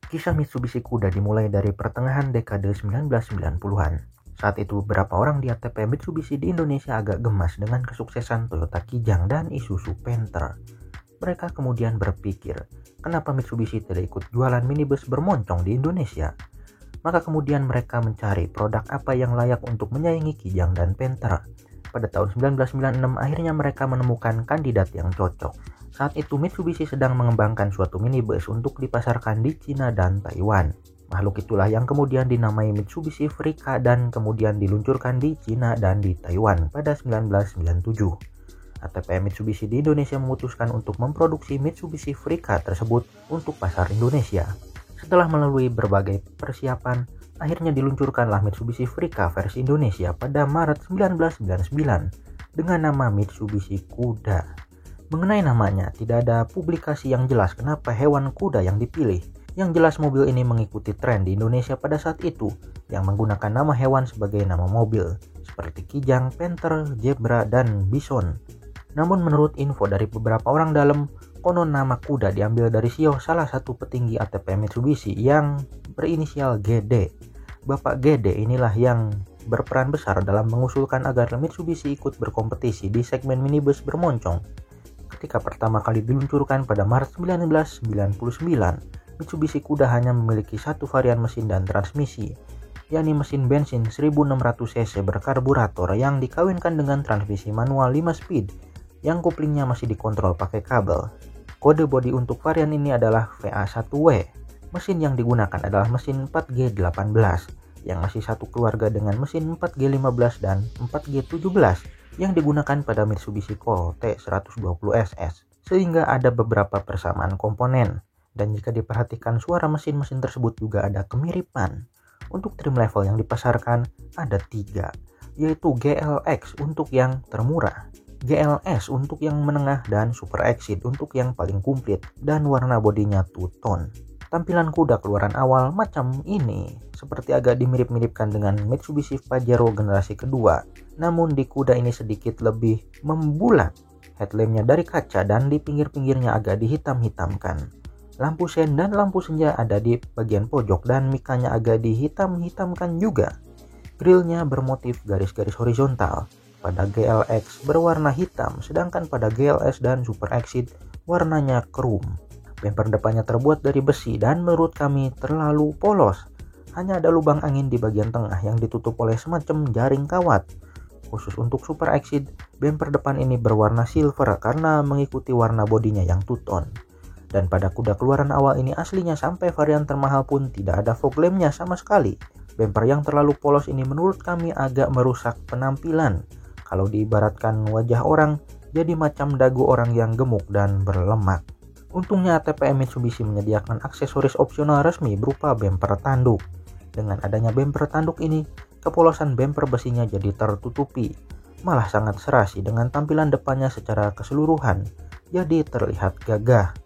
Kisah Mitsubishi Kuda dimulai dari pertengahan dekade 1990-an. Saat itu beberapa orang di ATP Mitsubishi di Indonesia agak gemas dengan kesuksesan Toyota Kijang dan Isuzu Panther. Mereka kemudian berpikir, kenapa Mitsubishi tidak ikut jualan minibus bermoncong di Indonesia? Maka kemudian mereka mencari produk apa yang layak untuk menyaingi Kijang dan Panther. Pada tahun 1996 akhirnya mereka menemukan kandidat yang cocok. Saat itu Mitsubishi sedang mengembangkan suatu minibus untuk dipasarkan di Cina dan Taiwan. Makhluk itulah yang kemudian dinamai Mitsubishi Freeka dan kemudian diluncurkan di Cina dan di Taiwan pada 1997. ATP Mitsubishi di Indonesia memutuskan untuk memproduksi Mitsubishi Freeka tersebut untuk pasar Indonesia. Setelah melalui berbagai persiapan, akhirnya diluncurkanlah Mitsubishi Freeka versi Indonesia pada Maret 1999 dengan nama Mitsubishi Kuda. Mengenai namanya, tidak ada publikasi yang jelas kenapa hewan kuda yang dipilih. Yang jelas mobil ini mengikuti tren di Indonesia pada saat itu, yang menggunakan nama hewan sebagai nama mobil, seperti Kijang, Panther, Zebra, dan Bison. Namun menurut info dari beberapa orang dalam, konon nama kuda diambil dari Shio, salah satu petinggi ATP Mitsubishi yang berinisial GD. Bapak GD inilah yang berperan besar dalam mengusulkan agar Mitsubishi ikut berkompetisi di segmen minibus bermoncong. Ketika pertama kali diluncurkan pada Maret 1999, Mitsubishi Kuda hanya memiliki satu varian mesin dan transmisi, yakni mesin bensin 1600 cc berkarburator yang dikawinkan dengan transmisi manual 5 speed yang koplingnya masih dikontrol pakai kabel. Kode bodi untuk varian ini adalah VA1W. Mesin yang digunakan adalah mesin 4G18 yang masih satu keluarga dengan mesin 4G15 dan 4G17 yang digunakan pada Mitsubishi Colt T120SS, sehingga ada beberapa persamaan komponen. Dan jika diperhatikan suara mesin-mesin tersebut juga ada kemiripan. Untuk trim level yang dipasarkan ada 3, yaitu GLX untuk yang termurah, GLS untuk yang menengah, dan Super Exit untuk yang paling komplit, dan warna bodinya two-tone. Tampilan kuda keluaran awal macam ini seperti agak dimirip-miripkan dengan Mitsubishi Pajero generasi kedua, namun di kuda ini sedikit lebih membulat. Headlampnya dari kaca dan di pinggir-pinggirnya agak dihitam-hitamkan. Lampu sen dan lampu senja ada di bagian pojok dan mikanya agak dihitam-hitamkan juga. Grillnya bermotif garis-garis horizontal. Pada GLX berwarna hitam, sedangkan pada GLS dan Super Exit warnanya krum. Bumper depannya terbuat dari besi dan menurut kami terlalu polos. Hanya ada lubang angin di bagian tengah yang ditutup oleh semacam jaring kawat. Khusus untuk Super Exit, bumper depan ini berwarna silver karena mengikuti warna bodinya yang two-tone. Dan pada kuda keluaran awal ini aslinya sampai varian termahal pun tidak ada fog lampnya sama sekali. Bumper yang terlalu polos ini menurut kami agak merusak penampilan. Kalau diibaratkan wajah orang, jadi macam dagu orang yang gemuk dan berlemak. Untungnya ATP Mitsubishi menyediakan aksesoris opsional resmi berupa bumper tanduk. Dengan adanya bumper tanduk ini, kepolosan bumper besinya jadi tertutupi. Malah sangat serasi dengan tampilan depannya secara keseluruhan, jadi terlihat gagah.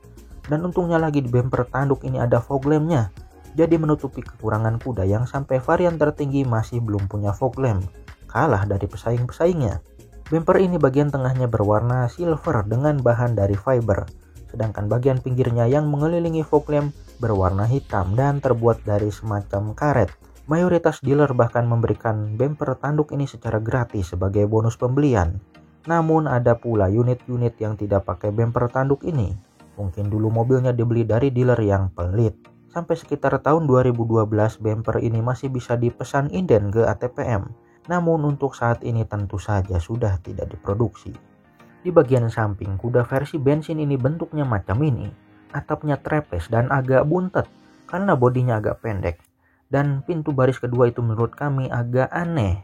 Dan untungnya lagi di bumper tanduk ini ada fog lampnya, jadi menutupi kekurangan kuda yang sampai varian tertinggi masih belum punya fog lamp, kalah dari pesaing-pesaingnya. Bumper ini bagian tengahnya berwarna silver dengan bahan dari fiber, sedangkan bagian pinggirnya yang mengelilingi fog lamp berwarna hitam dan terbuat dari semacam karet. Mayoritas dealer bahkan memberikan bumper tanduk ini secara gratis sebagai bonus pembelian. Namun ada pula unit-unit yang tidak pakai bumper tanduk ini. Mungkin dulu mobilnya dibeli dari dealer yang pelit. Sampai sekitar tahun 2012 bumper ini masih bisa dipesan inden ke ATPM. Namun untuk saat ini tentu saja sudah tidak diproduksi. Di bagian samping kuda versi bensin ini bentuknya macam ini. Atapnya trapeze dan agak buntet karena bodinya agak pendek. Dan pintu baris kedua itu menurut kami agak aneh.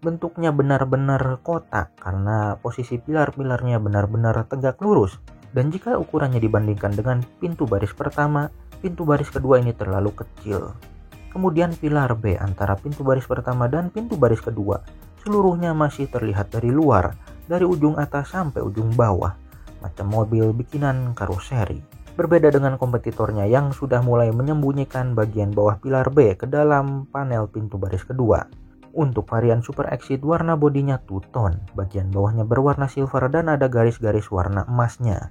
Bentuknya benar-benar kotak karena posisi pilar-pilarnya benar-benar tegak lurus. Dan jika ukurannya dibandingkan dengan pintu baris pertama, pintu baris kedua ini terlalu kecil. Kemudian pilar B antara pintu baris pertama dan pintu baris kedua seluruhnya masih terlihat dari luar, dari ujung atas sampai ujung bawah, macam mobil bikinan karoseri. Berbeda dengan kompetitornya yang sudah mulai menyembunyikan bagian bawah pilar B ke dalam panel pintu baris kedua. Untuk varian Super Exit warna bodinya two-tone, bagian bawahnya berwarna silver dan ada garis-garis warna emasnya.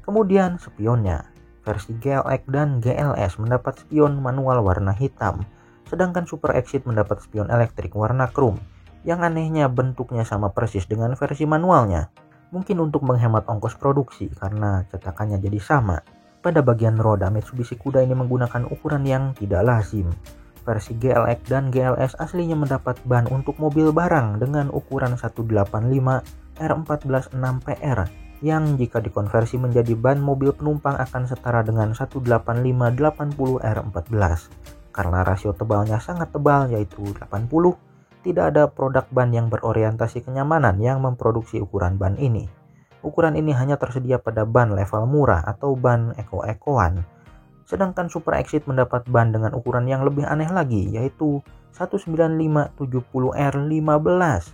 Kemudian spionnya, Versi GLX dan GLS mendapat spion manual warna hitam, sedangkan Super Exit mendapat spion elektrik warna chrome. Yang anehnya bentuknya sama persis dengan versi manualnya. Mungkin untuk menghemat ongkos produksi karena cetakannya jadi sama. Pada bagian roda, Mitsubishi Kuda ini menggunakan ukuran yang tidak lazim. Versi GLX dan GLS aslinya mendapat ban untuk mobil barang dengan ukuran 185 R146PR yang jika dikonversi menjadi ban mobil penumpang akan setara dengan 185/80 R14. Karena rasio tebalnya sangat tebal yaitu 80, tidak ada produk ban yang berorientasi kenyamanan yang memproduksi ukuran ban ini. Ukuran ini hanya tersedia pada ban level murah atau ban eko-ekoan. Sedangkan Super Exit mendapat ban dengan ukuran yang lebih aneh lagi yaitu 195/70R15.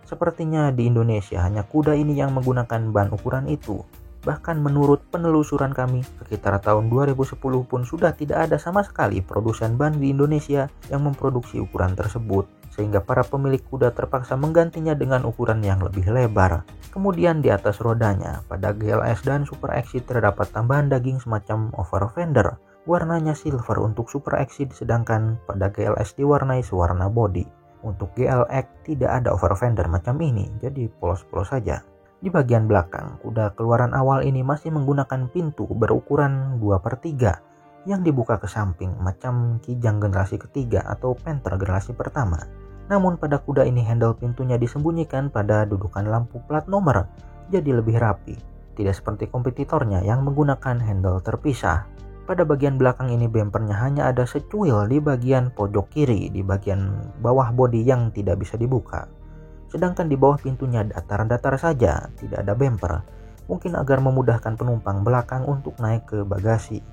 Sepertinya di Indonesia hanya Kuda ini yang menggunakan ban ukuran itu. Bahkan menurut penelusuran kami, sekitar tahun 2010 pun sudah tidak ada sama sekali produsen ban di Indonesia yang memproduksi ukuran tersebut. Sehingga para pemilik kuda terpaksa menggantinya dengan ukuran yang lebih lebar. Kemudian di atas rodanya, pada GLS dan Super Exit terdapat tambahan daging semacam over fender. Warnanya silver untuk Super Exit, sedangkan pada GLS diwarnai sewarna body. Untuk GLX tidak ada over fender macam ini, jadi polos-polos saja. Di bagian belakang, kuda keluaran awal ini masih menggunakan pintu berukuran 2/3 yang dibuka ke samping macam Kijang generasi ketiga atau Panther generasi pertama. Namun pada kuda ini handle pintunya disembunyikan pada dudukan lampu plat nomor, jadi lebih rapi. Tidak seperti kompetitornya yang menggunakan handle terpisah. Pada bagian belakang ini bempernya hanya ada secuil di bagian pojok kiri, di bagian bawah bodi yang tidak bisa dibuka. Sedangkan di bawah pintunya datar-datar saja, tidak ada bemper. Mungkin agar memudahkan penumpang belakang untuk naik ke bagasi.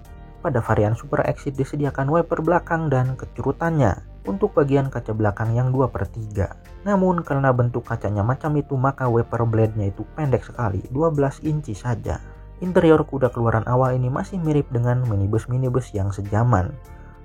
Pada varian Super Exit disediakan wiper belakang dan kecurutannya untuk bagian kaca belakang yang 2/3. Namun karena bentuk kacanya macam itu maka wiper blade-nya itu pendek sekali, 12 inci saja. Interior kuda keluaran awal ini masih mirip dengan minibus-minibus yang sejaman.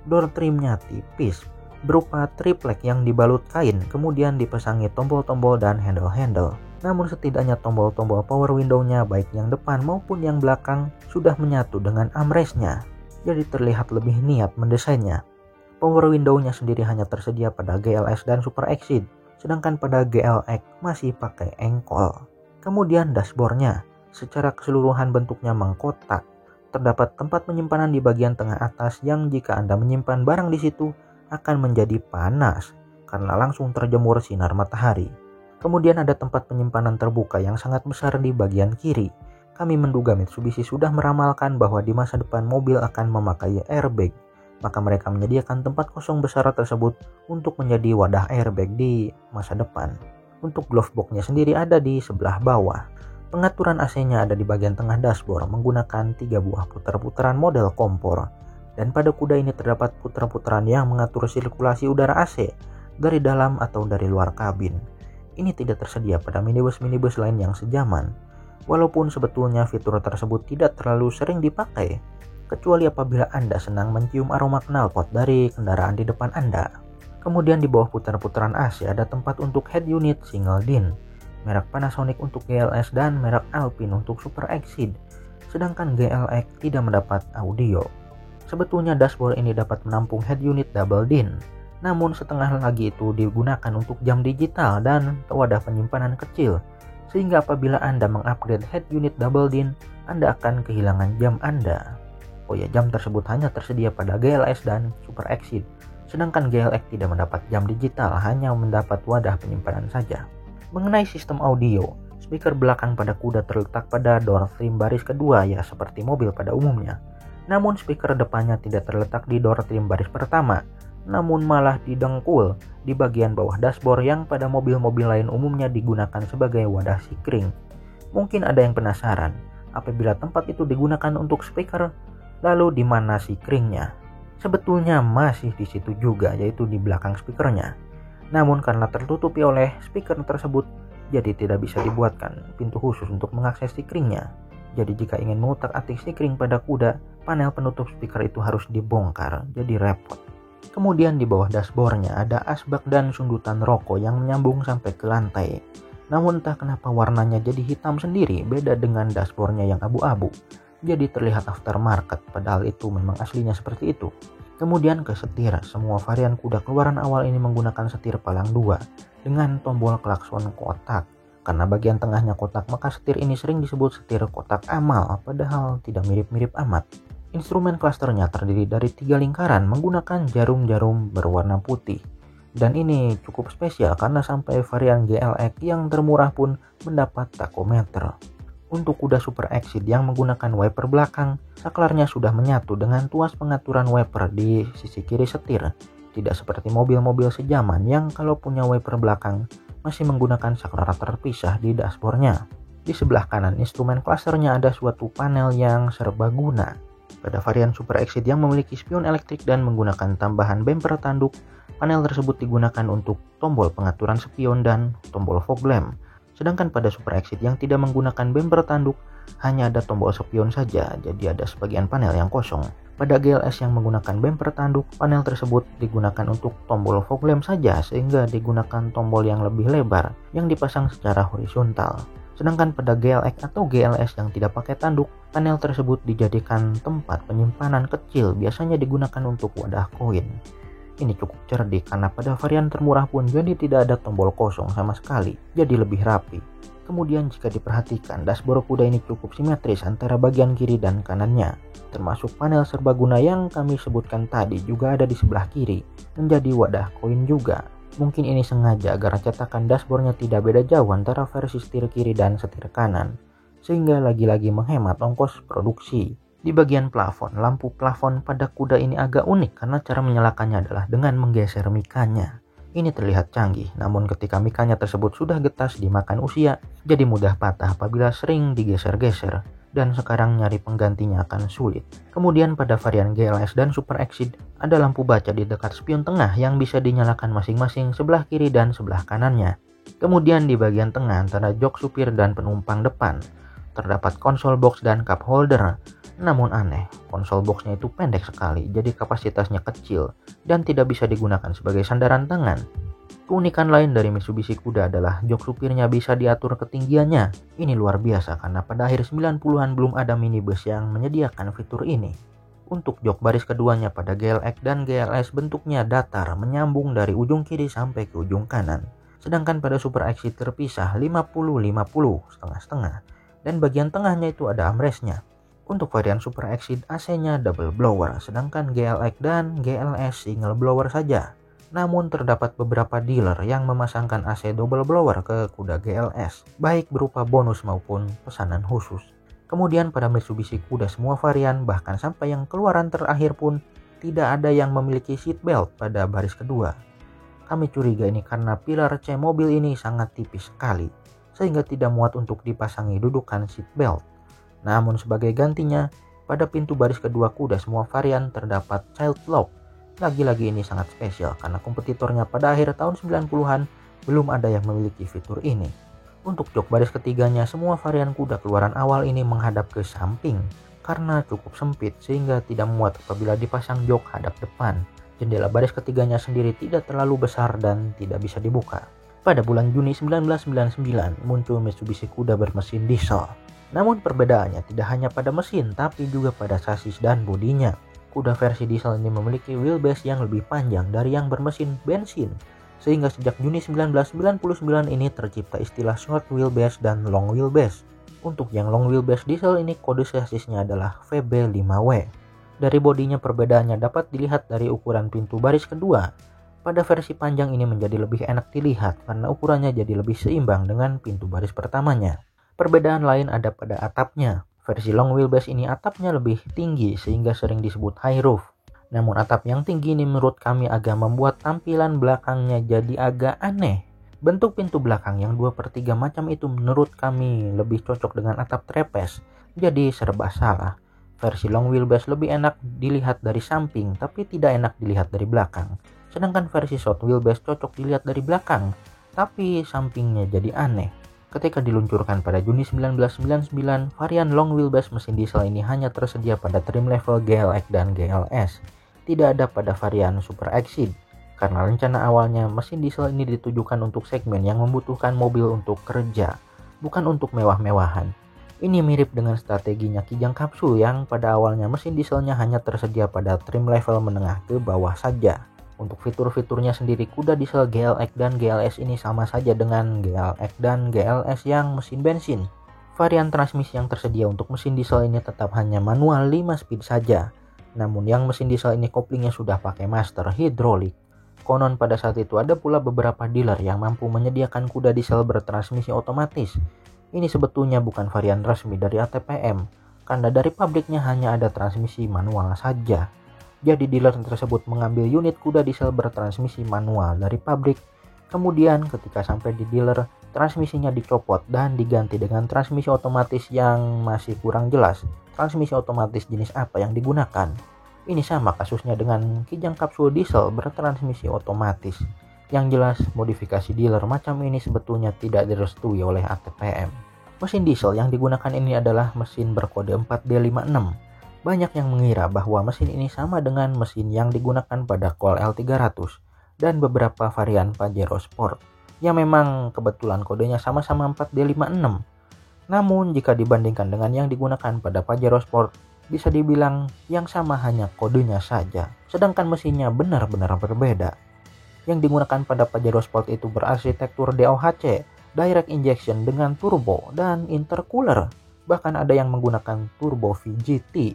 Door trimnya tipis, berupa triplek yang dibalut kain, kemudian dipasangi tombol-tombol dan handle-handle. Namun setidaknya tombol-tombol power window-nya baik yang depan maupun yang belakang sudah menyatu dengan armrest-nya. Jadi terlihat lebih niat mendesainnya. Power window-nya sendiri hanya tersedia pada GLS dan Super Exit, sedangkan pada GLX masih pakai engkol. Kemudian dashboard-nya. Secara keseluruhan bentuknya mengkotak. Terdapat tempat penyimpanan di bagian tengah atas yang jika Anda menyimpan barang di situ akan menjadi panas karena langsung terjemur sinar matahari. Kemudian ada tempat penyimpanan terbuka yang sangat besar di bagian kiri. Kami menduga Mitsubishi sudah meramalkan bahwa di masa depan mobil akan memakai airbag. Maka mereka menyediakan tempat kosong besar tersebut untuk menjadi wadah airbag di masa depan. Untuk glove box-nya sendiri ada di sebelah bawah. Pengaturan AC-nya ada di bagian tengah dashboard menggunakan 3 buah putar-putaran model kompor. Dan pada kuda ini terdapat putar-putaran yang mengatur sirkulasi udara AC dari dalam atau dari luar kabin. Ini tidak tersedia pada minibus-minibus lain yang sejaman. Walaupun sebetulnya fitur tersebut tidak terlalu sering dipakai, kecuali apabila Anda senang mencium aroma knalpot dari kendaraan di depan Anda. Kemudian di bawah putar-putaran AC ada tempat untuk head unit single din. Merek Panasonic untuk GLS dan merek Alpine untuk Super Exit. Sedangkan GLX tidak mendapat audio. Sebetulnya dashboard ini dapat menampung head unit double din. Namun setengah lagi itu digunakan untuk jam digital dan wadah penyimpanan kecil. Sehingga apabila Anda mengupgrade head unit double din, Anda akan kehilangan jam Anda. Oh ya, jam tersebut hanya tersedia pada GLS dan Super Exit. Sedangkan GLX tidak mendapat jam digital, hanya mendapat wadah penyimpanan saja. Mengenai sistem audio, speaker belakang pada kuda terletak pada door trim baris kedua ya seperti mobil pada umumnya. Namun speaker depannya tidak terletak di door trim baris pertama, namun malah didengkul di bagian bawah dashboard yang pada mobil-mobil lain umumnya digunakan sebagai wadah sikring. Mungkin ada yang penasaran, apabila tempat itu digunakan untuk speaker, lalu di mana sikringnya? Sebetulnya masih di situ juga, yaitu di belakang speakernya. Namun karena tertutupi oleh speaker tersebut, jadi tidak bisa dibuatkan pintu khusus untuk mengakses sikringnya. Jadi jika ingin mengutak-atik sikring pada kuda, panel penutup speaker itu harus dibongkar, jadi repot. Kemudian di bawah dashboardnya ada asbak dan sundutan rokok yang menyambung sampai ke lantai. Namun entah kenapa warnanya jadi hitam sendiri, beda dengan dashboardnya yang abu-abu. jadi terlihat aftermarket, padahal itu memang aslinya seperti itu. Kemudian ke setir, semua varian kuda keluaran awal ini menggunakan setir palang 2 dengan tombol klakson kotak. Karena bagian tengahnya kotak, maka setir ini sering disebut setir kotak amal, padahal tidak mirip-mirip amat. Instrumen klasternya terdiri dari 3 lingkaran menggunakan jarum-jarum berwarna putih. Dan ini cukup spesial karena sampai varian GLX yang termurah pun mendapat tachometer. Untuk kuda Super Exceed yang menggunakan wiper belakang, saklarnya sudah menyatu dengan tuas pengaturan wiper di sisi kiri setir. Tidak seperti mobil-mobil sejaman yang kalau punya wiper belakang masih menggunakan saklar terpisah di dashboardnya. Di sebelah kanan instrumen klasternya ada suatu panel yang serbaguna. Pada varian Super Exceed yang memiliki spion elektrik dan menggunakan tambahan bumper tanduk, panel tersebut digunakan untuk tombol pengaturan spion dan tombol fog lamp. Sedangkan pada Super Exceed yang tidak menggunakan bumper tanduk, hanya ada tombol spion saja, jadi ada sebagian panel yang kosong. Pada GLS yang menggunakan bumper tanduk, panel tersebut digunakan untuk tombol fog lamp saja, sehingga digunakan tombol yang lebih lebar yang dipasang secara horizontal. Sedangkan pada GLX atau GLS yang tidak pakai tanduk, panel tersebut dijadikan tempat penyimpanan kecil, biasanya digunakan untuk wadah koin. Ini cukup cerdik karena pada varian termurah pun jadi tidak ada tombol kosong sama sekali, jadi lebih rapi. Kemudian jika diperhatikan, dashboard kuda ini cukup simetris antara bagian kiri dan kanannya, termasuk panel serbaguna yang kami sebutkan tadi juga ada di sebelah kiri, menjadi wadah koin juga. Mungkin ini sengaja agar cetakan dashboardnya tidak beda jauh antara versi setir kiri dan setir kanan, sehingga lagi-lagi menghemat ongkos produksi. Di bagian plafon, lampu plafon pada kuda ini agak unik karena cara menyalakannya adalah dengan menggeser mikanya. Ini terlihat canggih, namun ketika mikanya tersebut sudah getas dimakan usia, jadi mudah patah apabila sering digeser-geser, dan sekarang nyari penggantinya akan sulit. Kemudian pada varian GLS dan Super Exceed, ada lampu baca di dekat spion tengah yang bisa dinyalakan masing-masing sebelah kiri dan sebelah kanannya. Kemudian di bagian tengah antara jok supir dan penumpang depan, terdapat konsol box dan cup holder. Namun aneh, konsol boxnya itu pendek sekali, jadi kapasitasnya kecil dan tidak bisa digunakan sebagai sandaran tangan. Keunikan lain dari Mitsubishi Kuda adalah jok supirnya bisa diatur ketinggiannya. Ini luar biasa karena pada akhir 90-an belum ada minibus yang menyediakan fitur ini. Untuk jok baris keduanya pada GLX dan GLS bentuknya datar, menyambung dari ujung kiri sampai ke ujung kanan. Sedangkan pada Super Exceed terpisah 50-50, setengah-setengah, dan bagian tengahnya itu ada armrestnya. Untuk varian Super Exceed AC-nya double blower, sedangkan GLX dan GLS single blower saja. Namun terdapat beberapa dealer yang memasangkan AC double blower ke kuda GLS, baik berupa bonus maupun pesanan khusus. Kemudian pada Mitsubishi Kuda semua varian, bahkan sampai yang keluaran terakhir pun, tidak ada yang memiliki seat belt pada baris kedua. Kami curiga ini karena pilar C mobil ini sangat tipis sekali, sehingga tidak muat untuk dipasangi dudukan seat belt. Namun sebagai gantinya, pada pintu baris kedua kuda semua varian terdapat child lock. Lagi-lagi ini sangat spesial karena kompetitornya pada akhir tahun 90-an belum ada yang memiliki fitur ini. Untuk jok baris ketiganya, semua varian kuda keluaran awal ini menghadap ke samping karena cukup sempit sehingga tidak muat apabila dipasang jok hadap depan. Jendela baris ketiganya sendiri tidak terlalu besar dan tidak bisa dibuka. Pada bulan Juni 1999 muncul Mitsubishi Kuda bermesin diesel. Namun perbedaannya tidak hanya pada mesin tapi juga pada sasis dan bodinya. Kuda versi diesel ini memiliki wheelbase yang lebih panjang dari yang bermesin bensin. Sehingga sejak Juni 1999 ini tercipta istilah short wheelbase dan long wheelbase. Untuk yang long wheelbase diesel ini kode sasisnya adalah VB5W. Dari bodinya perbedaannya dapat dilihat dari ukuran pintu baris kedua. Pada versi panjang ini menjadi lebih enak dilihat karena ukurannya jadi lebih seimbang dengan pintu baris pertamanya. Perbedaan lain ada pada atapnya. Versi long wheelbase ini atapnya lebih tinggi sehingga sering disebut high roof. Namun atap yang tinggi ini menurut kami agak membuat tampilan belakangnya jadi agak aneh. Bentuk pintu belakang yang 2/3 macam itu menurut kami lebih cocok dengan atap trapeze. Jadi serba salah. Versi long wheelbase lebih enak dilihat dari samping tapi tidak enak dilihat dari belakang. Sedangkan versi short wheelbase cocok dilihat dari belakang tapi sampingnya jadi aneh. Ketika diluncurkan pada Juni 1999, varian long wheelbase mesin diesel ini hanya tersedia pada trim level GLX dan GLS. Tidak ada pada varian Super Exceed, karena rencana awalnya mesin diesel ini ditujukan untuk segmen yang membutuhkan mobil untuk kerja, bukan untuk mewah-mewahan. Ini mirip dengan strateginya Kijang Kapsul yang pada awalnya mesin dieselnya hanya tersedia pada trim level menengah ke bawah saja. Untuk fitur-fiturnya sendiri, kuda diesel GLX dan GLS ini sama saja dengan GLX dan GLS yang mesin bensin. Varian transmisi yang tersedia untuk mesin diesel ini tetap hanya manual 5 speed saja. Namun yang mesin diesel ini koplingnya sudah pakai master hidrolik. Konon pada saat itu ada pula beberapa dealer yang mampu menyediakan kuda diesel bertransmisi otomatis. Ini sebetulnya bukan varian resmi dari ATPM, karena dari pabriknya hanya ada transmisi manual saja. Jadi dealer tersebut mengambil unit kuda diesel bertransmisi manual dari pabrik. Kemudian ketika sampai di dealer, transmisinya dicopot dan diganti dengan transmisi otomatis yang masih kurang jelas. Transmisi otomatis jenis apa yang digunakan? Ini sama kasusnya dengan Kijang Kapsul diesel bertransmisi otomatis. Yang jelas, modifikasi dealer macam ini sebetulnya tidak direstui oleh ATPM. Mesin diesel yang digunakan ini adalah mesin berkode 4D56. Banyak yang mengira bahwa mesin ini sama dengan mesin yang digunakan pada Col L300 dan beberapa varian Pajero Sport, yang memang kebetulan kodenya sama-sama 4D56. Namun jika dibandingkan dengan yang digunakan pada Pajero Sport, bisa dibilang yang sama hanya kodenya saja, sedangkan mesinnya benar-benar berbeda. Yang digunakan pada Pajero Sport itu berarsitektur DOHC, direct injection dengan turbo dan intercooler. Bahkan ada yang menggunakan turbo VGT.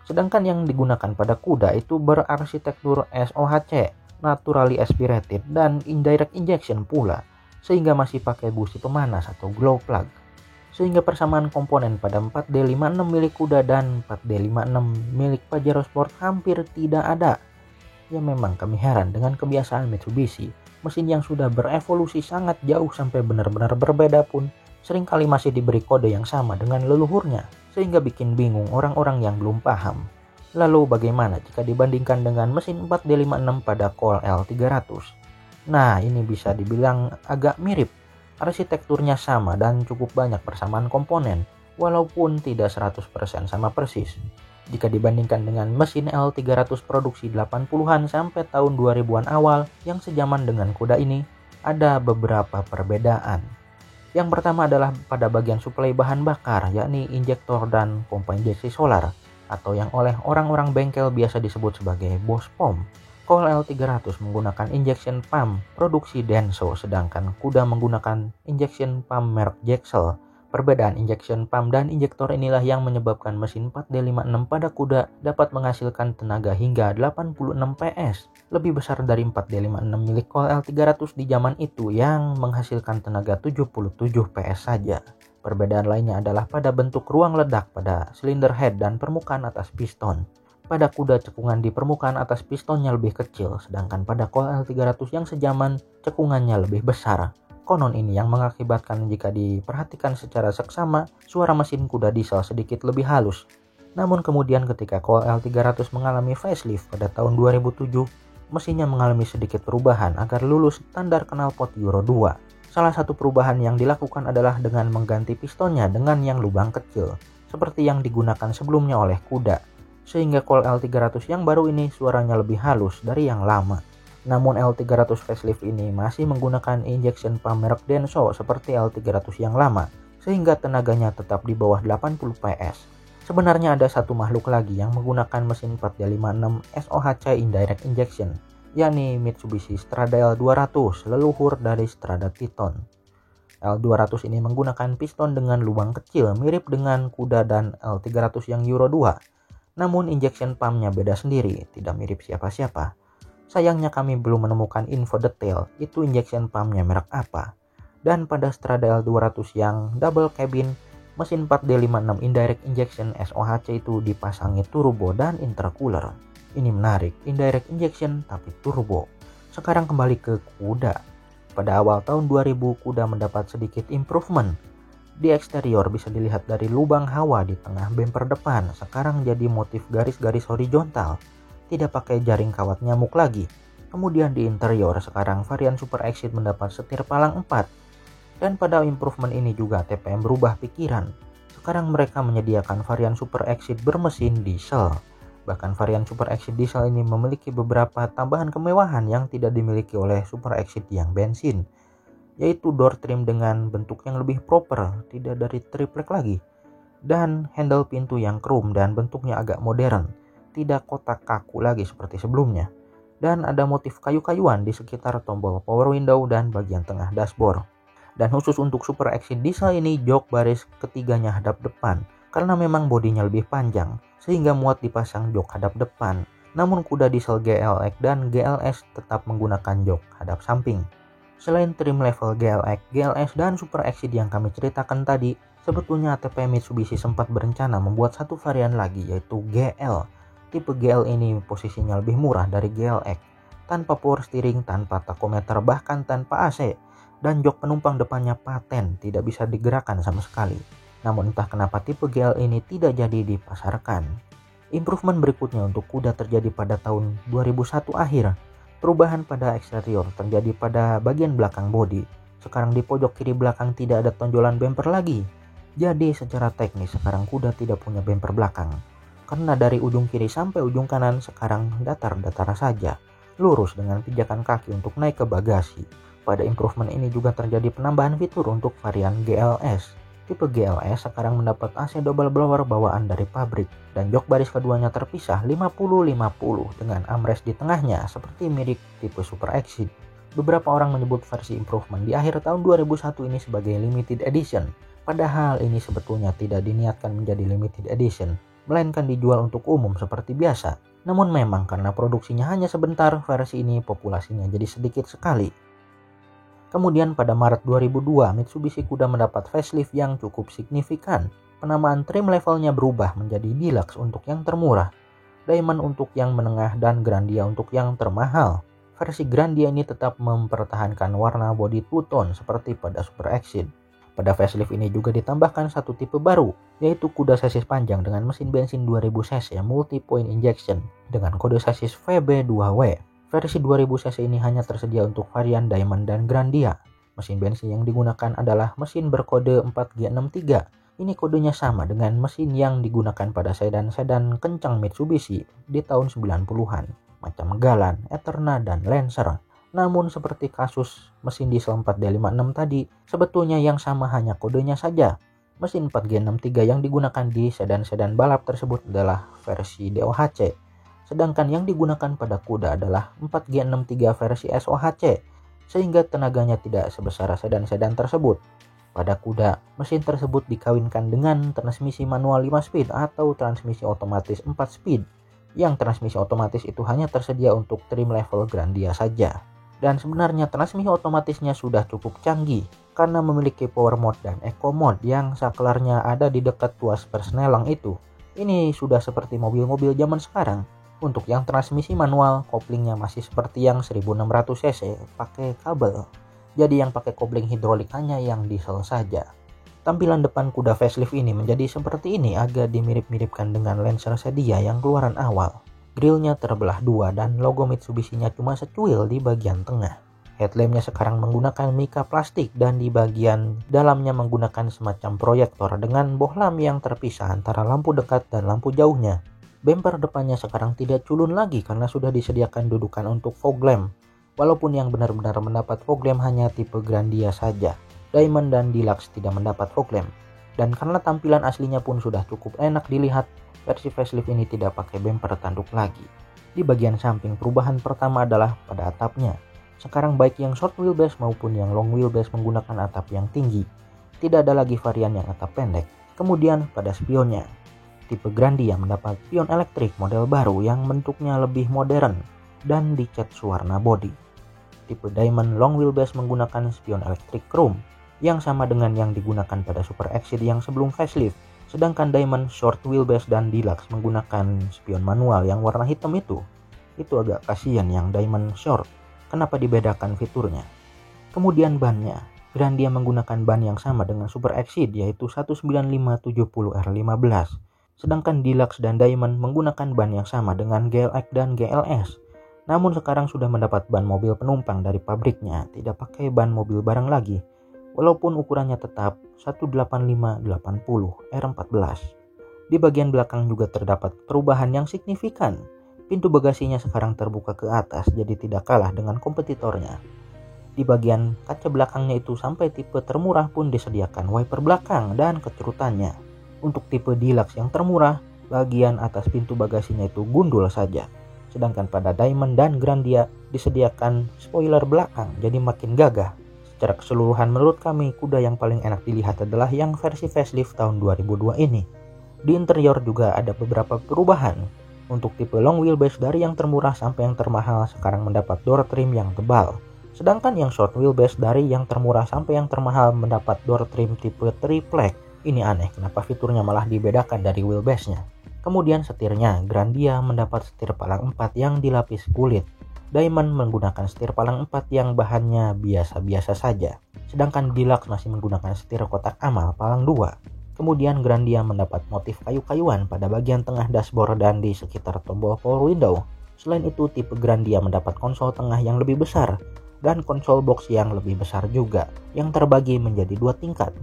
Sedangkan yang digunakan pada kuda itu berarsitektur SOHC, naturally aspirated dan indirect injection pula, sehingga masih pakai busi pemanas atau glow plug. Sehingga persamaan komponen pada 4D56 milik kuda dan 4D56 milik Pajero Sport hampir tidak ada. Ya memang kami heran dengan kebiasaan Mitsubishi, mesin yang sudah berevolusi sangat jauh sampai benar-benar berbeda pun seringkali masih diberi kode yang sama dengan leluhurnya, sehingga bikin bingung orang-orang yang belum paham. Lalu bagaimana jika dibandingkan dengan mesin 4D56 pada Col L300? Nah, ini bisa dibilang agak mirip. Arsitekturnya sama dan cukup banyak persamaan komponen, walaupun tidak 100% sama persis. Jika dibandingkan dengan mesin L300 produksi 80-an sampai tahun 2000-an awal yang sejaman dengan kuda ini, ada beberapa perbedaan. Yang pertama adalah pada bagian suplai bahan bakar, yakni injektor dan pompa injeksi solar, atau yang oleh orang-orang bengkel biasa disebut sebagai Bosch Pump. Col L300 menggunakan injection pump produksi Denso, sedangkan kuda menggunakan injection pump merek Jaxel. Perbedaan injection pump dan injektor inilah yang menyebabkan mesin 4D56 pada kuda dapat menghasilkan tenaga hingga 86 PS, lebih besar dari 4D56 milik Col L300 di zaman itu yang menghasilkan tenaga 77 PS saja. Perbedaan lainnya adalah pada bentuk ruang ledak pada silinder head dan permukaan atas piston. Pada kuda cekungan di permukaan atas pistonnya lebih kecil, sedangkan pada Col L300 yang sejaman cekungannya lebih besar. Konon ini yang mengakibatkan jika diperhatikan secara seksama, suara mesin kuda diesel sedikit lebih halus. Namun kemudian ketika Col L300 mengalami facelift pada tahun 2007, mesinnya mengalami sedikit perubahan agar lulus standar knalpot Euro 2. Salah satu perubahan yang dilakukan adalah dengan mengganti pistonnya dengan yang lubang kecil, seperti yang digunakan sebelumnya oleh kuda. Sehingga Col L300 yang baru ini suaranya lebih halus dari yang lama. Namun L300 facelift ini masih menggunakan injection pump merek Denso seperti L300 yang lama, sehingga tenaganya tetap di bawah 80 PS. Sebenarnya ada satu makhluk lagi yang menggunakan mesin 4D56 SOHC indirect injection, yakni Mitsubishi Strada L200, leluhur dari Strada Titon. L200 ini menggunakan piston dengan lubang kecil mirip dengan kuda dan L300 yang Euro 2. Namun injection pumpnya beda sendiri, tidak mirip siapa-siapa. Sayangnya kami belum menemukan info detail itu injection pumpnya merek apa. Dan pada Strada L200 yang double cabin, mesin 4D56 indirect injection SOHC itu dipasangi turbo dan intercooler. Ini menarik, indirect injection tapi turbo. Sekarang kembali ke kuda. Pada awal tahun 2000 kuda mendapat sedikit improvement. Di eksterior bisa dilihat dari lubang hawa di tengah bumper depan sekarang jadi motif garis-garis horizontal. Tidak pakai jaring kawat nyamuk lagi. Kemudian di interior sekarang varian Super Exit mendapat setir palang 4. Dan pada improvement ini juga TPM berubah pikiran. Sekarang mereka menyediakan varian Super Exit bermesin diesel. Bahkan varian Super Exit diesel ini memiliki beberapa tambahan kemewahan yang tidak dimiliki oleh Super Exit yang bensin. Yaitu door trim dengan bentuk yang lebih proper, tidak dari triplek lagi. dan handle pintu yang chrome dan bentuknya agak modern, tidak kotak kaku lagi seperti sebelumnya. Dan ada motif kayu-kayuan di sekitar tombol power window dan bagian tengah dashboard. Dan khusus untuk Super Exceed diesel ini, jok baris ketiganya hadap depan karena memang bodinya lebih panjang sehingga muat dipasang jok hadap depan. Namun kuda diesel GLX dan GLS tetap menggunakan jok hadap samping. Selain trim level GLX, GLS dan Super Exceed yang kami ceritakan tadi, sebetulnya ATP Mitsubishi sempat berencana membuat satu varian lagi, yaitu GL. Tipe GL ini posisinya lebih murah dari GLX, tanpa power steering, tanpa tachometer, bahkan tanpa AC, dan jok penumpang depannya paten, tidak bisa digerakkan sama sekali. Namun entah kenapa tipe GL ini tidak jadi dipasarkan. Improvement berikutnya untuk kuda terjadi pada tahun 2001 akhir. Perubahan pada eksterior terjadi pada bagian belakang bodi. Sekarang di pojok kiri belakang tidak ada tonjolan bumper lagi. Jadi secara teknis sekarang kuda tidak punya bumper belakang. Karena dari ujung kiri sampai ujung kanan sekarang datar-datar saja, lurus dengan pijakan kaki untuk naik ke bagasi. Pada improvement ini juga terjadi penambahan fitur untuk varian GLS. Tipe GLS sekarang mendapat AC double blower bawaan dari pabrik, dan jok baris keduanya terpisah 50-50 dengan armrest di tengahnya seperti mirip tipe Super Exceed. Beberapa orang menyebut versi improvement di akhir tahun 2001 ini sebagai limited edition, padahal ini sebetulnya tidak diniatkan menjadi limited edition, melainkan dijual untuk umum seperti biasa. Namun memang karena produksinya hanya sebentar, versi ini populasinya jadi sedikit sekali. Kemudian pada Maret 2002, Mitsubishi Kuda mendapat facelift yang cukup signifikan. Penamaan trim levelnya berubah menjadi Deluxe untuk yang termurah, Diamond untuk yang menengah, dan Grandia untuk yang termahal. Versi Grandia ini tetap mempertahankan warna bodi two-tone seperti pada Super Exceed. Pada facelift ini juga ditambahkan satu tipe baru, yaitu kuda sasis panjang dengan mesin bensin 2000 cc multi-point injection dengan kode sasis VB2W. Versi 2000 cc ini hanya tersedia untuk varian Diamond dan Grandia. Mesin bensin yang digunakan adalah mesin berkode 4G63. Ini kodenya sama dengan mesin yang digunakan pada sedan-sedan kencang Mitsubishi di tahun 90-an, macam Galant, Eterna, dan Lancer. Namun seperti kasus mesin diesel 4D56 tadi, sebetulnya yang sama hanya kodenya saja. Mesin 4G63 yang digunakan di sedan-sedan balap tersebut adalah versi DOHC, sedangkan yang digunakan pada kuda adalah 4G63 versi SOHC, sehingga tenaganya tidak sebesar sedan-sedan tersebut. Pada kuda, mesin tersebut dikawinkan dengan transmisi manual 5 speed atau transmisi otomatis 4 speed, yang transmisi otomatis itu hanya tersedia untuk trim level Grandia saja. Dan sebenarnya transmisi otomatisnya sudah cukup canggih karena memiliki power mode dan eco mode yang saklarnya ada di dekat tuas persneling itu. Ini sudah seperti mobil-mobil zaman sekarang. Untuk yang transmisi manual, koplingnya masih seperti yang 1600 cc pakai kabel. Jadi yang pakai kopling hidrolik hanya yang diesel saja. Tampilan depan kuda facelift ini menjadi seperti ini, agak dimirip-miripkan dengan Lancer sedia yang keluaran awal. Grillnya terbelah dua dan logo Mitsubishi-nya cuma secuil di bagian tengah. Headlampnya sekarang menggunakan mika plastik dan di bagian dalamnya menggunakan semacam proyektor dengan bohlam yang terpisah antara lampu dekat dan lampu jauhnya. Bumper depannya sekarang tidak culun lagi karena sudah disediakan dudukan untuk fog lamp. Walaupun yang benar-benar mendapat fog lamp hanya tipe Grandia saja. Diamond dan Deluxe tidak mendapat fog lamp. Dan karena tampilan aslinya pun sudah cukup enak dilihat, versi facelift ini tidak pakai bumper tanduk lagi. Di bagian samping, perubahan pertama adalah pada atapnya. Sekarang baik yang short wheelbase maupun yang long wheelbase menggunakan atap yang tinggi. Tidak ada lagi varian yang atap pendek. Kemudian pada spionnya, tipe Grandia mendapat spion elektrik model baru yang bentuknya lebih modern dan dicat warna bodi. Tipe Diamond long wheelbase menggunakan spion elektrik chrome yang sama dengan yang digunakan pada Super Exceed yang sebelum facelift. Sedangkan Diamond short wheelbase dan Deluxe menggunakan spion manual yang warna hitam itu. Itu agak kasihan yang Diamond short. Kenapa dibedakan fiturnya? Kemudian bannya. Grandia menggunakan ban yang sama dengan Super Exceed yaitu 195/70R15. Sedangkan Deluxe dan Diamond menggunakan ban yang sama dengan GLX dan GLS. Namun sekarang sudah mendapat ban mobil penumpang dari pabriknya, tidak pakai ban mobil barang lagi. Walaupun ukurannya tetap 185/80R14. Di bagian belakang juga terdapat perubahan yang signifikan. Pintu bagasinya sekarang terbuka ke atas jadi tidak kalah dengan kompetitornya. Di bagian kaca belakangnya itu sampai tipe termurah pun disediakan wiper belakang dan kecerutannya. Untuk tipe Deluxe yang termurah, bagian atas pintu bagasinya itu gundul saja. Sedangkan pada Diamond dan Grandia disediakan spoiler belakang, jadi makin gagah. Secara keseluruhan menurut kami kuda yang paling enak dilihat adalah yang versi facelift tahun 2002 ini. Di interior juga ada beberapa perubahan. Untuk tipe long wheelbase dari yang termurah sampai yang termahal sekarang mendapat door trim yang tebal. Sedangkan yang short wheelbase dari yang termurah sampai yang termahal mendapat door trim tipe triplek. Ini aneh, kenapa fiturnya malah dibedakan dari wheelbase-nya. Kemudian setirnya, Grandia mendapat setir palang 4 yang dilapis kulit. Diamond menggunakan setir palang 4 yang bahannya biasa-biasa saja. Sedangkan Deluxe masih menggunakan setir kotak amal palang 2. Kemudian Grandia mendapat motif kayu-kayuan pada bagian tengah dashboard dan di sekitar tombol power window. Selain itu, tipe Grandia mendapat konsol tengah yang lebih besar dan konsol box yang lebih besar juga, yang terbagi menjadi 2 tingkat.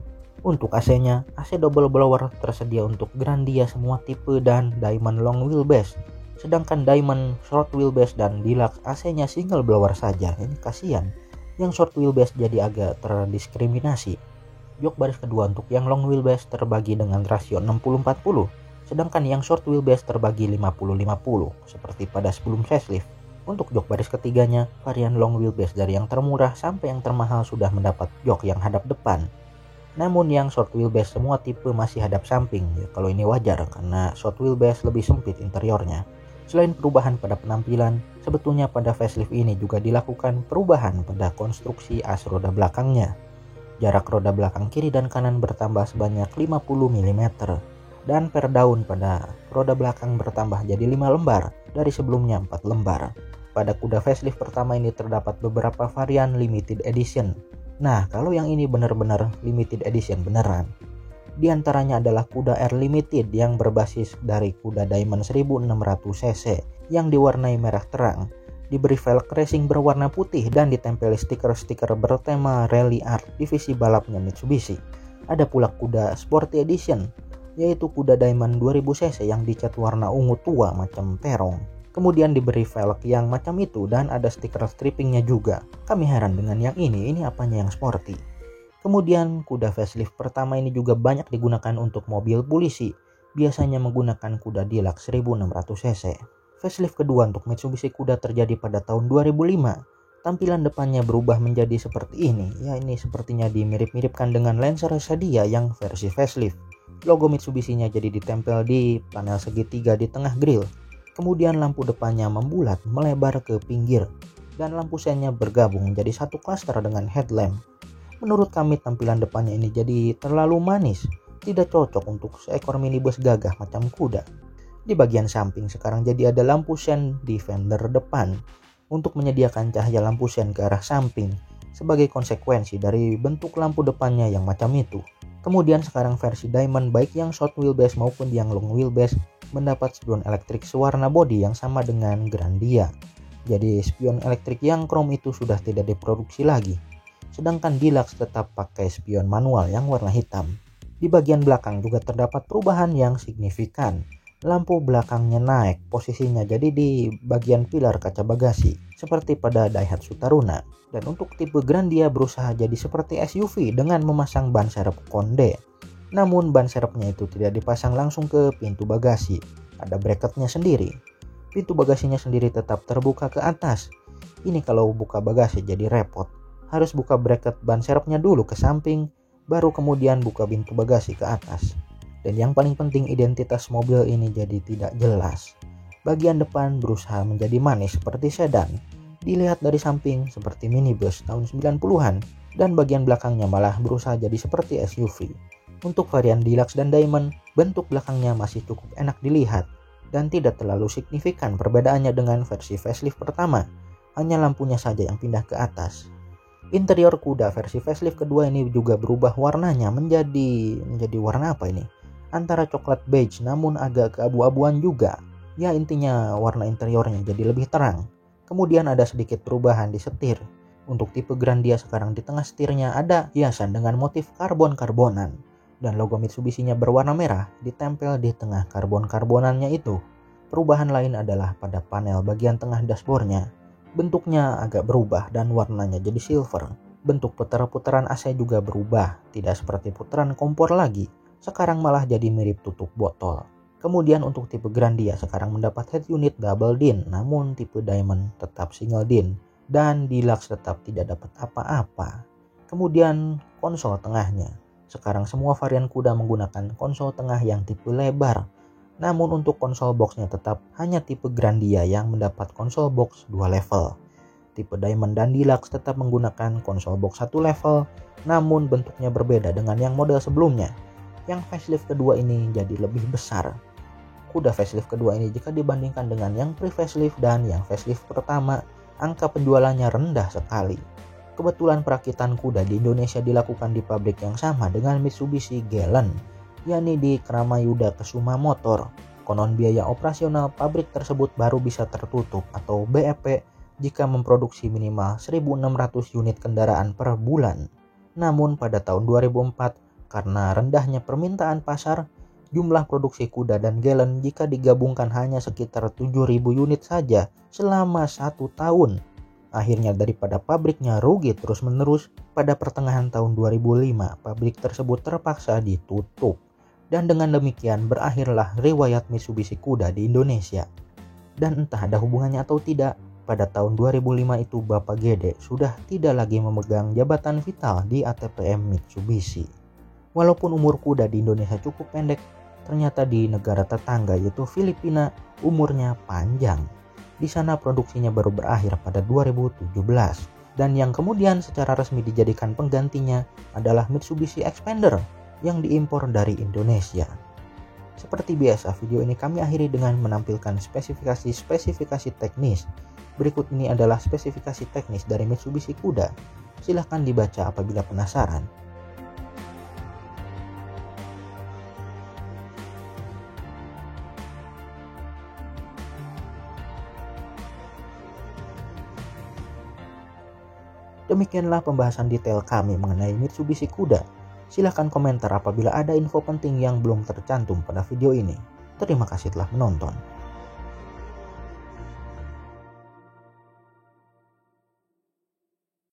Untuk AC-nya, AC double blower tersedia untuk Grandia semua tipe dan Diamond long wheelbase. Sedangkan Diamond short wheelbase dan Deluxe AC-nya single blower saja. Ini kasihan. Yang short wheelbase jadi agak terdiskriminasi. Jok baris kedua untuk yang long wheelbase terbagi dengan rasio 60-40. Sedangkan yang short wheelbase terbagi 50-50 seperti pada sebelum facelift. Untuk jok baris ketiganya, varian long wheelbase dari yang termurah sampai yang termahal sudah mendapat jok yang hadap depan. Namun yang short wheelbase semua tipe masih hadap samping. Ya, kalau ini wajar karena short wheelbase lebih sempit interiornya. Selain perubahan pada penampilan, sebetulnya pada facelift ini juga dilakukan perubahan pada konstruksi as roda belakangnya. Jarak roda belakang kiri dan kanan bertambah sebanyak 50 mm. Dan per daun pada roda belakang bertambah jadi 5 lembar dari sebelumnya 4 lembar. Pada kuda facelift pertama ini terdapat beberapa varian limited edition. Nah, kalau yang ini benar-benar limited edition beneran. Di antaranya adalah kuda Air Limited yang berbasis dari kuda Diamond 1600cc yang diwarnai merah terang, diberi velg racing berwarna putih dan ditempeli stiker-stiker bertema Rally Art divisi balapnya Mitsubishi. Ada pula kuda Sporty Edition, yaitu kuda Diamond 2000cc yang dicat warna ungu tua macam terong. Kemudian diberi velg yang macam itu dan ada stiker strippingnya juga. Kami heran dengan yang ini apanya yang sporty. Kemudian kuda facelift pertama ini juga banyak digunakan untuk mobil polisi, biasanya menggunakan kuda Deluxe 1600cc. Facelift kedua untuk Mitsubishi kuda terjadi pada tahun 2005. Tampilan depannya berubah menjadi seperti ini. Ya, ini sepertinya dimirip-miripkan dengan Lancer Sedia yang versi facelift. Logo Mitsubishi-nya jadi ditempel di panel segitiga di tengah grill. Kemudian lampu depannya membulat melebar ke pinggir dan lampu sennya bergabung menjadi satu klaster dengan headlamp. Menurut kami tampilan depannya ini jadi terlalu manis, tidak cocok untuk seekor minibus gagah macam kuda. Di bagian samping sekarang jadi ada lampu sen di fender depan untuk menyediakan cahaya lampu sen ke arah samping sebagai konsekuensi dari bentuk lampu depannya yang macam itu. Kemudian sekarang versi Diamond baik yang short wheelbase maupun yang long wheelbase mendapat spion elektrik sewarna bodi yang sama dengan Grandia. Jadi spion elektrik yang krom itu sudah tidak diproduksi lagi. Sedangkan Deluxe tetap pakai spion manual yang warna hitam. Di bagian belakang juga terdapat perubahan yang signifikan. Lampu belakangnya naik posisinya jadi di bagian pilar kaca bagasi seperti pada Daihatsu Taruna. Dan untuk tipe Grandia berusaha jadi seperti SUV dengan memasang ban serep konde. Namun ban serepnya itu tidak dipasang langsung ke pintu bagasi, ada bracketnya sendiri. Pintu bagasinya sendiri tetap terbuka ke atas. Ini kalau buka bagasi jadi repot. Harus buka bracket ban serepnya dulu ke samping, baru kemudian buka pintu bagasi ke atas. Dan yang paling penting identitas mobil ini jadi tidak jelas. Bagian depan berusaha menjadi manis seperti sedan. Dilihat dari samping seperti minibus tahun 90-an. Dan bagian belakangnya malah berusaha jadi seperti SUV. Untuk varian Deluxe dan Diamond, bentuk belakangnya masih cukup enak dilihat. Dan tidak terlalu signifikan perbedaannya dengan versi facelift pertama. Hanya lampunya saja yang pindah ke atas. Interior kuda versi facelift kedua ini juga berubah warnanya menjadi warna apa ini? Antara coklat beige namun agak keabu-abuan juga. Ya intinya warna interiornya jadi lebih terang. Kemudian ada sedikit perubahan di setir. Untuk tipe Grandia sekarang di tengah setirnya ada hiasan dengan motif karbon-karbonan. Dan logo Mitsubishi-nya berwarna merah ditempel di tengah karbon-karbonannya itu. Perubahan lain adalah pada panel bagian tengah dashboardnya. Bentuknya agak berubah dan warnanya jadi silver. Bentuk putar-putaran AC juga berubah, tidak seperti putaran kompor lagi. sekarang malah jadi mirip tutup botol. Kemudian untuk tipe Grandia sekarang mendapat head unit double din, namun tipe Diamond tetap single din, dan Deluxe tetap tidak dapat apa-apa. Kemudian konsol tengahnya, sekarang semua varian kuda menggunakan konsol tengah yang tipe lebar. Namun untuk konsol boxnya tetap hanya tipe Grandia yang mendapat konsol box 2 level. Tipe Diamond dan Deluxe tetap menggunakan konsol box 1 level, namun bentuknya berbeda dengan yang model sebelumnya. Yang facelift kedua ini jadi lebih besar. Kuda facelift kedua ini jika dibandingkan dengan yang pre-facelift dan yang facelift pertama, angka penjualannya rendah sekali. Kebetulan perakitan kuda di Indonesia dilakukan di pabrik yang sama dengan Mitsubishi Galant, yakni di Kramayuda Kesuma Motor. Konon biaya operasional pabrik tersebut baru bisa tertutup atau BEP jika memproduksi minimal 1.600 unit kendaraan per bulan. Namun pada tahun 2004, karena rendahnya permintaan pasar, jumlah produksi kuda dan Galant jika digabungkan hanya sekitar 7.000 unit saja selama 1 tahun. Akhirnya daripada pabriknya rugi terus-menerus, pada pertengahan tahun 2005 pabrik tersebut terpaksa ditutup. Dan dengan demikian berakhirlah riwayat Mitsubishi kuda di Indonesia. Dan entah ada hubungannya atau tidak, pada tahun 2005 itu Bapak Gede sudah tidak lagi memegang jabatan vital di ATPM Mitsubishi. Walaupun umur kuda di Indonesia cukup pendek, ternyata di negara tetangga yaitu Filipina umurnya panjang. Di sana produksinya baru berakhir pada 2017. Dan yang kemudian secara resmi dijadikan penggantinya adalah Mitsubishi Xpander yang diimpor dari Indonesia. Seperti biasa, video ini kami akhiri dengan menampilkan spesifikasi teknis. Berikut ini adalah spesifikasi teknis dari Mitsubishi kuda. Silahkan dibaca apabila penasaran. Demikianlah pembahasan detail kami mengenai Mitsubishi kuda. Silahkan komentar apabila ada info penting yang belum tercantum pada video ini. Terima kasih telah menonton.